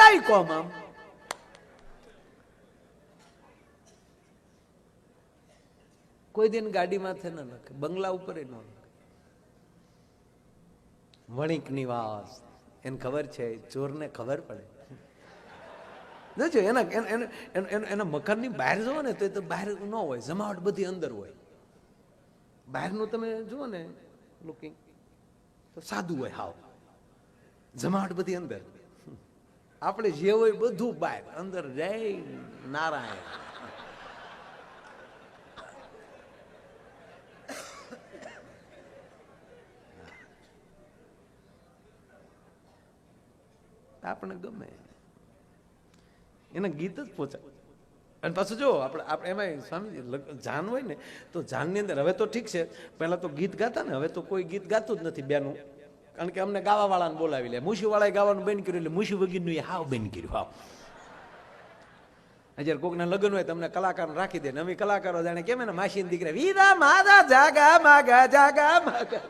ડાય કોમ આમ કોઈ દિન ગાડી માથે ન લખે, બંગલા ઉપર ન લખે. વણિક નિવાસ, એને ખબર છે, ચોરને ખબર પડે. એના મકાનની બહાર જુઓ ને તો બહાર ન હોય, જમાવટ બધી અંદર હોય. બહારનું તમે જુઓ ને લુકિંગ તો સાદું હોય, હાવ જમાવટ બધી અંદર. આપણે જે હોય બધું બહાર, અંદર જય નારાયણ. આપણે ગમે એના ગીત જ પહોંચાય. અને પાછું જો આપણે એમાં સ્વામી જાન હોય ને તો જાનની અંદર હવે તો ઠીક છે, પહેલા તો ગીત ગાતા ને, હવે તો કોઈ ગીત ગાતું જ નથી બેનું, કારણ કે અમને ગાવા વાળાને બોલાવી લે. મુશી વાળાએ ગાવાનું બંધ કર્યું એટલે મુશી વગીરનું એ હાવ બંધ કર્યું. હાવ જયારે કોકના લગ્ન હોય તમને કલાકાર રાખી દે ને, અમે કલાકારો જાણે કેમ ને માસી દીકરા વીરા મારા જાગા માગા જાગા માગા,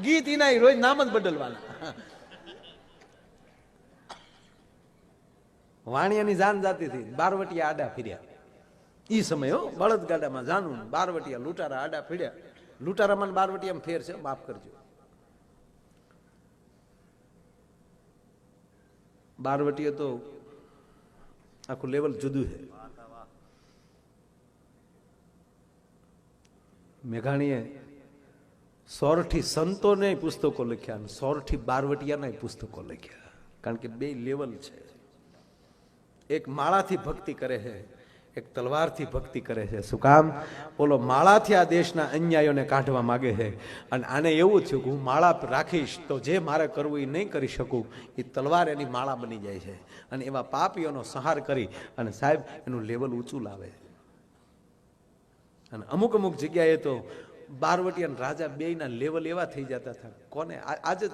ગીત એના રોજ નામ જ બદલવાના. વાણિયાની જાન જાતી હતી, બારવટિયા આડા ફર્યા. ઈ સમય બળદગાડામાં જાનું, બારવટિયા લૂંટારા આડા ફર્યા. લૂંટારામાં બારવટિયામાં ફેર છે, માફ કરજો. બારવટિયા તો આખું લેવલ જુદું છે. મેઘાણીએ 100 સંતોને પુસ્તકો લખ્યા અને 100 બારવટિયાના પુસ્તકો લખ્યા, કારણ કે બે લેવલ છે. એક માળાથી ભક્તિ કરે છે, એક તલવારથી ભક્તિ કરે છે. શું કામ? બોલો, માળાથી આ દેશના અન્યાયોને કાઢવા માંગે છે, અને આને એવું થયું કે હું માળા રાખીશ તો જે મારે કરવું એ નહીં કરી શકું, એ તલવાર એની માળા બની જાય છે, અને એવા પાપીઓનો સંહાર કરી અને સાહેબ એનું લેવલ ઊંચું લાવે. અને અમુક અમુક જગ્યાએ તો બારવટી અને રાજા બેયના લેવલ એવા થઈ જતા હતા. કોને આજે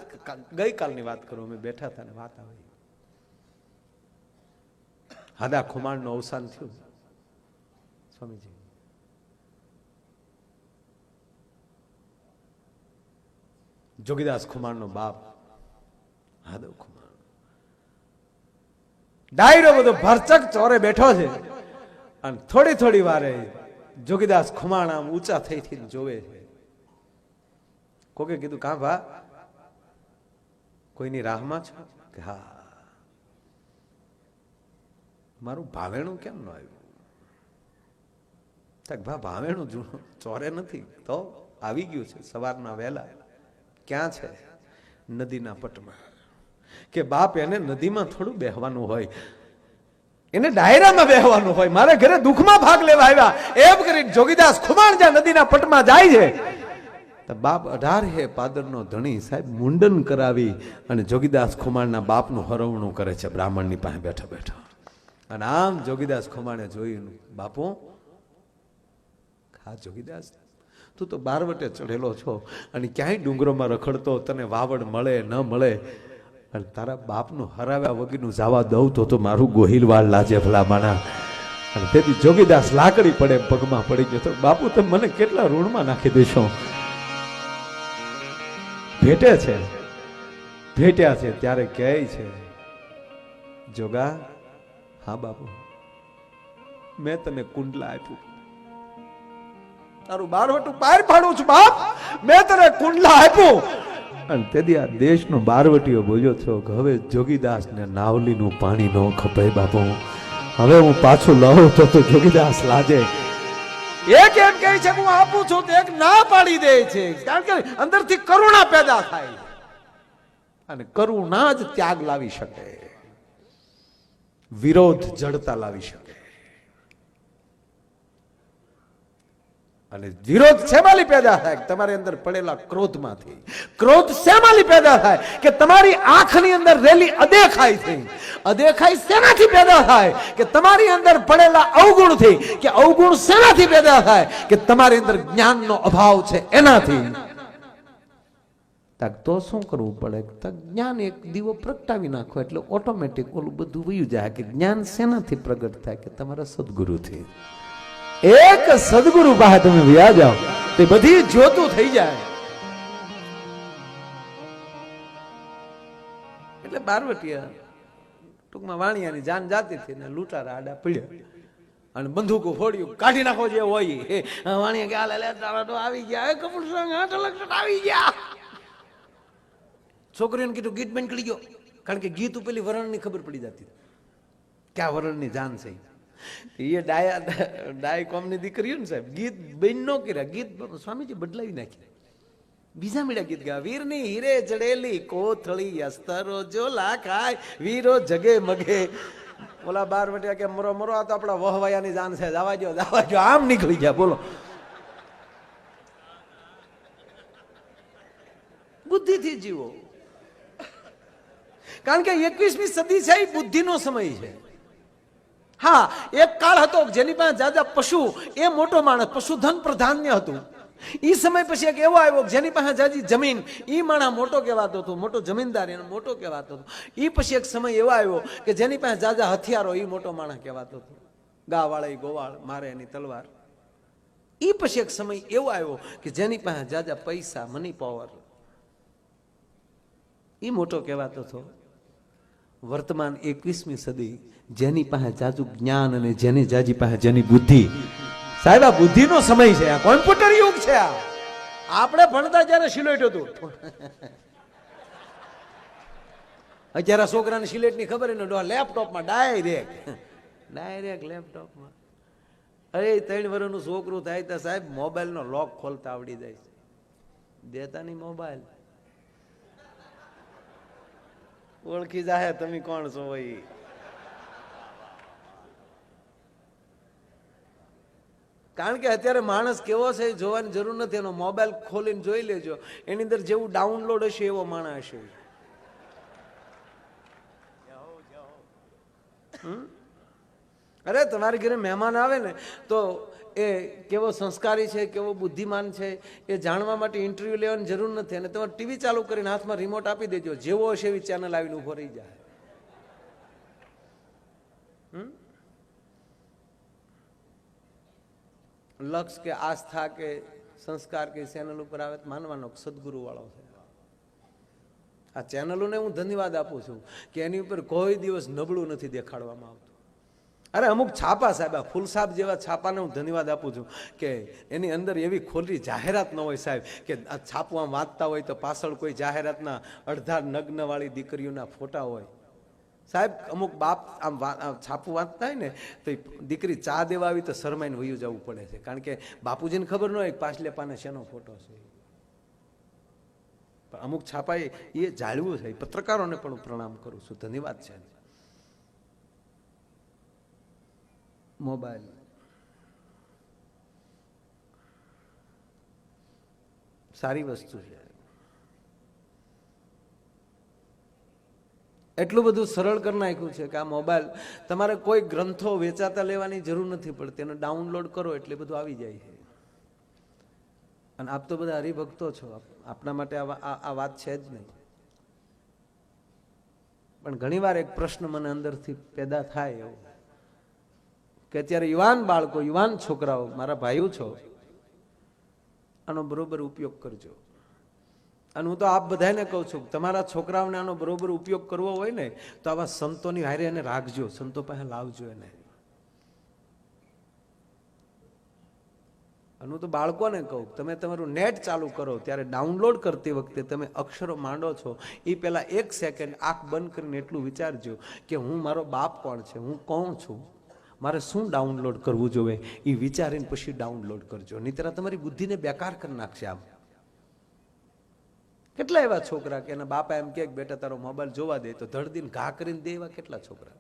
ગઈકાલની વાત કરું, અમે બેઠા હતા ને વાત આવી, હાદા ખુમાણનું અવસાન થયું. સ્વામીજી જોગીદાસ ખુમાણનો બાપ હાદવ ખુમાણ, ડાયરો બધો ભરચક ચોરે બેઠો છે, અને થોડી થોડી વારે જોગીદાસ ખુમાણ આમ ઊંચા થઈ જોવે છે. કોકે કીધું, કાં ભા કોઈની રાહમાં છો? કે હા. મારું ભાવેણું કેમ ન આવ્યું? ભા ભાવેણું જૂનું ચોરે નથી તો આવી ગયું છે સવારના વહેલા. ક્યાં છે? નદીના પટમાં. કે બાપ, એને નદીમાં થોડું બેહવાનું હોય, એને ડાયરામાં બેહવાનું હોય. મારે ઘરે દુઃખમાં ભાગ લેવા આવ્યા એમ કરી જોગીદાસ ખુમાણ જ્યાં નદીના પટમાં જાય છે, તો બાપ 18 પાદરનો ધણી સાહેબ મુંડન કરાવી અને જોગીદાસ ખુમાણના બાપનું હરવણું કરે છે બ્રાહ્મણની પાસે બેઠા બેઠા. અને આમ જોગીદાસ ખુમાણે જોયું, બાપુ હા જોગીદાસ, તું તો બારવટે ચડેલો છો અને ક્યાંય ડુંગરોમાં રખડતો, તને વાવડ મળે ન મળે, અને તારા બાપનું હરાવ્યા વગરનું જવા દઉં તો મારું ગોહિલવાળ લાજે ભલા માણા. અને તેથી જોગીદાસ લાકડી પડે પગમાં પડી ગયો, તો બાપુ તમે મને કેટલા ઋણમાં નાખી દેશો. ભેટ્યા છે ત્યારે કહે છે, જોગા હા બાપુ, મેં તને કુંડલા આપ્યું, તારું બારવટું બહાર પાડું છું બાપ, મેં તને કુંડલા આપ્યું. અને તેથી આ દેશનો બારવટીઓ બોલ્યો છો કે હવે જોગીદાસ ને નાવલીનું પાણી ન ખપે બાપુ, હવે હું પાછું લઉં તો જોગીદાસ લાજે. એક એમ કહે છે હું આપું છું, તો એક ના પાડી દે છે, કારણ કે અંદરથી કરુણા પેદા થાય, અને કરુણા જ ત્યાગ લાવી શકે, વિરોધ જડતા લાવી શકે. અને વિરોધ શેમાલી પેદા થાય? તમારી અંદર પડેલા ક્રોધમાંથી. ક્રોધ શેમાલી પેદા થાય? કે તમારી આંખની અંદર રેલી અદેખાઈ થઈ. અદેખાઈ શેનાથી પેદા થાય? કે તમારી અંદર પડેલા અવગુણથી. કે અવગુણ શેનાથી પેદા થાય? કે તમારી અંદર જ્ઞાનનો અભાવ છે એનાથી. તો શું કરવું પડે? જ્ઞાન એક દીવો પ્રગટાવી નાખો એટલે ઓટોમેટિક ઓલું બધું વયું જાય. કે જ્ઞાન શેનાથી પ્રગટ થાય? કે તમારા સદગુરુથી. એક સદગુરુ પાસે તમે વ્યા જાઓ તો બધી જ્યોતું થઈ જાય. એટલે બારવટિયા ટૂંકમાં વાણિયાની જાન જાતી હતી ને લૂંટારા આડા પીડ્યા અને બંદૂકો ફોડ્યું, કાઢી નાખો જે હોય. વાણિયા કે હાલે લે તારા તો આવી ગયા, કપૂર સંગ 8 લાખ આવી ગયા. છોકરીઓને કીધું ગીત બંધ કરી ગયો, કારણ કે ગીત પેલી વરણની ખબર પડી જતી ક્યાં વરણની જાન છે. એ ડાય કોમની દીકરીઓ ને સાહેબ ગીત બંધ ન કર્યા, ગીત સ્વામીજી બદલાવી નાખ્યા, બીજા મીડા ગીત ગયા. વીરની હીરે જડેલી કોથળી અસ્તરો જો લાખાય વીરો જગે મગે. ઓલા બાર વટ્યા કે મરો મરો, આ તો આપણા વહવાયાની જાન છે, જવા જો આમ નીકળી ગયા. બોલો, બુદ્ધિથી જીવો, કારણ કે 21મી સદી છે એ બુદ્ધિનો સમય છે. હા, એક કાળ હતો જેની પાસે જાજા પશુ એ મોટો માણસ, પશુધન પ્રધાન્ય હતું. એ સમય પછી એક એવો આવ્યો જેની પાસે જાજી જમીન એ માણસ મોટો કહેવાતો હતો, મોટો જમીનદાર એને મોટો કહેવાતો હતો. એ પછી એક સમય એવો આવ્યો કે જેની પાસે જાજા હથિયારો એ મોટો માણસ કહેવાતો હતો. ગા વાળા ગોવાળ મારે એની તલવાર. એ પછી એક સમય એવો આવ્યો કે જેની પાસે જાજા પૈસા, મની પાવર, એ મોટો કહેવાતો હતો. વર્તમાન 21મી સદી જેની પાસે જાજુ જ્ઞાન અને જેની જાજી પાસે જેની બુદ્ધિ, સાહેબ આ બુદ્ધિનો સમય છે, આ કોમ્પ્યુટર યુગ છે. આપણે ભણતા જયારે સિલેટ હતું, અત્યારે છોકરાને સિલેટની ખબર ને લેપટોપમાં ડાયરેક્ટ લેપટોપમાં. અરે 3 વર્ષનું છોકરું થાય તો સાહેબ મોબાઈલનો લોક ખોલતા આવડી જાય છે. દેતા નહીં મોબાઈલ, ઓળખી જાય તમે કોણ છો ભાઈ. કારણ કે અત્યારે માણસ કેવો છે જોવાની જરૂર નથી, એનો મોબાઈલ ખોલીને જોઈ લેજો, એની અંદર જેવું ડાઉનલોડ હશે એવો માણસ હશે. અરે તમારી ઘરે મહેમાન આવે ને તો એ કેવો સંસ્કારી છે, કેવો બુદ્ધિમાન છે એ જાણવા માટે ઇન્ટરવ્યુ લેવાની જરૂર નથી. અને તમારે ટીવી ચાલુ કરીને હાથમાં રિમોટ આપી દેજો, જેવો હશે એવી ચેનલ આવીને ઉભો રહી જાય. લક્ષ કે આસ્થા કે સંસ્કાર કે ચેનલ ઉપર આવે માનવાનો સદગુરુ વાળો છે. આ ચેનલોને હું ધન્યવાદ આપું છું કે એની ઉપર કોઈ દિવસ નબળું નથી દેખાડવામાં આવતું. અરે અમુક છાપા સાહેબ, આ ફૂલસાબ જેવા છાપાને હું ધન્યવાદ આપું છું કે એની અંદર એવી ખોટી જાહેરાત ન હોય સાહેબ, કે આ છાપું આમ વાંચતા હોય તો પાછળ કોઈ જાહેરાતના અડધા નગ્ન વાળી દીકરીઓના ફોટા હોય. સાહેબ અમુક બાપ આમ છાપું વાંચતા હોય ને તો દીકરી ચા દેવા આવી તો શરમાઈને વયું જવું પડે છે, કારણ કે બાપુજીને ખબર ન હોય પાછલે પાને શેનો ફોટો છે. અમુક છાપાએ એ જાળવું છે. પત્રકારોને પણ હું પ્રણામ કરું છું, ધન્યવાદ છે. મોબાઈલ સારી વસ્તુ છે, એટલું બધું સરળ કરી નાખ્યું છે કે આ મોબાઈલ તમારે કોઈ ગ્રંથો વેચાતા લેવાની જરૂર નથી પડતી, એને ડાઉનલોડ કરો એટલે બધું આવી જાય છે. અને આપ તો બધા હરિભક્તો છો, આપણા માટે આ વાત છે જ નહીં. પણ ઘણીવાર એક પ્રશ્ન મને અંદરથી પેદા થાય એવો કે અત્યારે યુવાન બાળકો, યુવાન છોકરાઓ, મારા ભાઈઓ છો, આનો બરોબર ઉપયોગ કરજો. અને હું તો આપ બધાને કહું છું, તમારા છોકરાઓને આનો બરોબર ઉપયોગ કરવો હોય ને તો આવા સંતોની હારે એને રાખજો, સંતો પાસે લાવજો એને. અને હું તો બાળકોને કહું, તમે તમારું નેટ ચાલુ કરો ત્યારે ડાઉનલોડ કરતી વખતે તમે અક્ષરો માંડો છો એ પહેલા 1 સેકન્ડ આંખ બંધ કરીને એટલું વિચારજો કે હું, મારો બાપ કોણ છે, હું કોણ છું, મારે શું ડાઉનલોડ કરવું જોઈએ, એ વિચારીને પછી ડાઉનલોડ કરજો. નહીંતર તમારી બુદ્ધિને બેકાર કરી નાખશે. આમ કેટલા એવા છોકરા કે એના બાપા એમ કે બેટા તારો મોબાઈલ જોવા દે તો ધડદીને ઘા કરીને દે, એવા કેટલા છોકરા.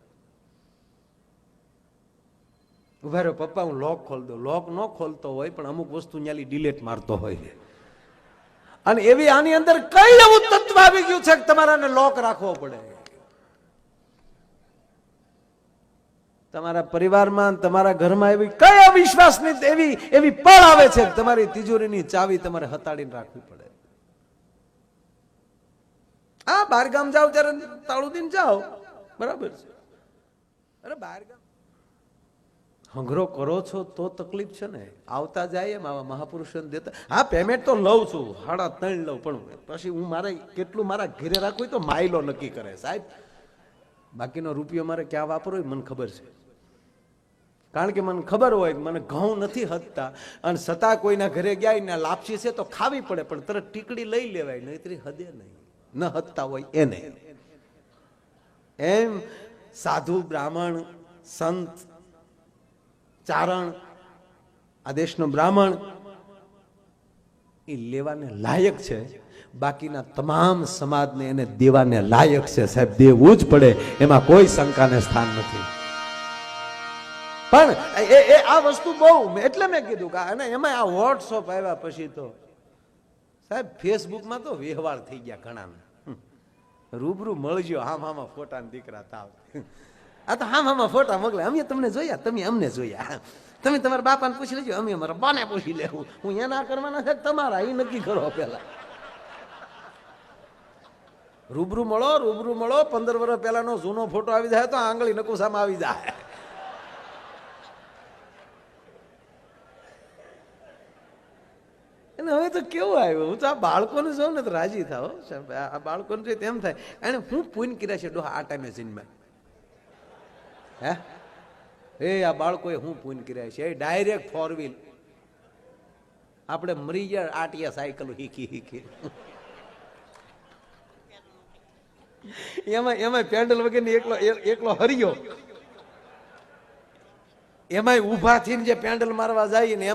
ઉભા રહ્યો પપ્પા હું લોક ખોલ દઉં. લોક ન ખોલતો હોય પણ અમુક વસ્તુ ન્યાલી ડિલેટ મારતો હોય. અને એવી આની અંદર કઈ એવું તત્વ આવી ગયું છે કે તમારાને લોક રાખવો પડે. તમારા પરિવારમાં, તમારા ઘરમાં એવી કઈ અવિશ્વાસની એવી પળ આવે છે કે તમારી તિજોરીની ચાવી તમારે હતાડીને રાખવી પડે. હા, બહાર ગામ જાઓ ત્યારે તાળું દઈને જાઓ, બરાબર છે. અરે બહાર ગામ હંગરો કરો છો તો તકલીફ છે ને. આવતા જાય એમ આવા મહાપુરુષોને દેતા. હા, પેમેન્ટ તો લઉં છું, 3.5 લઉં, પણ પછી હું મારે કેટલું મારા ઘરે રાખવું તો માઇલો નક્કી કરે સાહેબ. બાકીનો રૂપિયો મારે ક્યાં વાપરવો એ મને ખબર છે. કારણ કે મને ખબર હોય કે મને ઘઉં નથી હદતા, અને છતાં કોઈના ઘરે ગયા ને લાપસી છે તો ખાવી પડે, પણ તરત ટીકડી લઈ લેવાય, નહીતરી હદે નહીં, ન હદતા હોય એને. એમ સાધુ, બ્રાહ્મણ, સંત, ચારણ, આ દેશનો બ્રાહ્મણ એ લેવાને લાયક છે, બાકીના તમામ સમાજને એને દેવાને લાયક છે. સાહેબ, દેવું જ પડે, એમાં કોઈ શંકાને સ્થાન નથી. પણ એ આ વસ્તુ બહુ, એટલે મેં કીધું કે અને એમાં આ વોટ્સઅપ આવ્યા પછી તો સાહેબ ફેસબુકમાં તો વ્યવહાર થઈ ગયા ઘણા. રૂબરૂ મળજો, હામાં ફોટા દીકરા તાવ, આ તો હામાં ફોટા મોકલે, અમે તમને જોયા, તમે અમને જોયા, તમે તમારા બાપાને પૂછી લેજો, અમે અમારા બાને પૂછી લેવું. હું એના કરવાના છે તમારા, એ નક્કી કરો પેલા. રૂબરૂ મળો, રૂબરૂ મળો. 15 વર્ષ પહેલાનો જૂનો ફોટો આવી જાય તો આંગળી નકુસામાં આવી જાય. અને હવે તો કેવું આવ્યું, હું તો આ બાળકોને જોઉં ને તો રાજી થાવ. આ બાળકોને જોઈ તેમ થાય, એને હું પૂન કર્યા છે ડોહા આ ટાઈમે જીનમાં. હે આ બાળકોએ હું પૂન કર્યા છે, ડાયરેક્ટ 4 વ્હીલ. આપણે મરી ગયા આટિયા સાયકલ શીખી. એમાં પેન્ડલ વગરની એકલો હરિયો, એમાં ઉભા થઈને જે પેન્ડલ મારવા જાય ને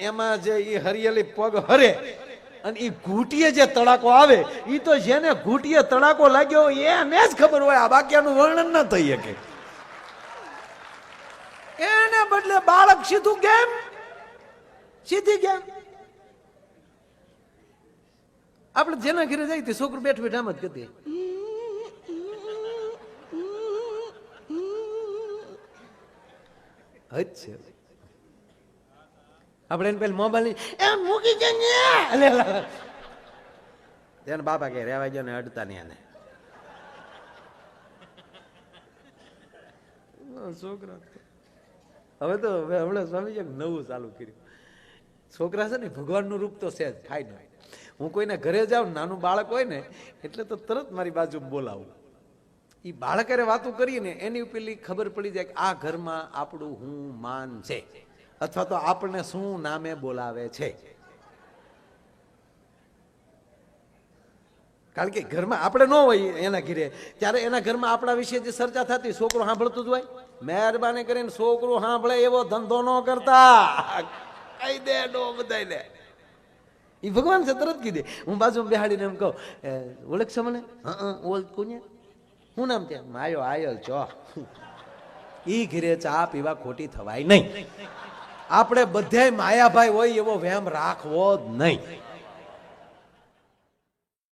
એમાં જે એ હરિયેલી પગ હરે, અને એ ઘૂંટીએ જે તડાકો આવે, એ તો જેને ઘૂંટીએ તડાકો લાગ્યો એને જ ખબર હોય, આ બાકીનું વર્ણન ન થઈ શકે. એને બદલે બાળક સીધું ગેમ, સીધી ગેમ. આપણે જેના ઘરે જાય તે છોકરું બેઠ બેઠ આમ જ કરતી, છે. આપણે એને પેલા મોબાઈલ એમ મૂકી જાય, બાપા કે રેવા ગયો ને અડતા ને એને છોકરા. હવે તો હમણાં સ્વામી નવું ચાલુ કર્યું. છોકરા છે ને ભગવાનનું રૂપ તો છે જ, ખાઈ નહીં. હું કોઈને ઘરે જાઉં, નાનું બાળક હોય ને એટલે તો તરત મારી બાજુ બોલાવું. એ બાળકે વાતો કરીને એની પેલી ખબર પડી જાય કે આ ઘરમાં આપણું હું માન છે, અથવા તો આપણને શું નામે બોલાવે છે. કારણ કે ઘરમાં આપણે ન હોય એના ઘરે, ત્યારે એના ઘરમાં આપણા વિશે જે ચર્ચા થતી છોકરો સાંભળતું જ હોય. મહેરબાની કરીને છોકરો સાંભળે એવો ધંધો ન કરતા, કહી દે ડો બધાને. એ ભગવાન છે તરત કીધે. હું બાજુ બેહાડીને એમ કહું, ઓળખશો મને? ઓળખ કોને? શું નામ ત્યાં? માયો આયલ ચો. ઈ ઘરે ચા પીવા ખોટી થવાય નહીં. આપણે બધાય માયાભાઈ હોય એવો વહેમ રાખવો જ નહીં.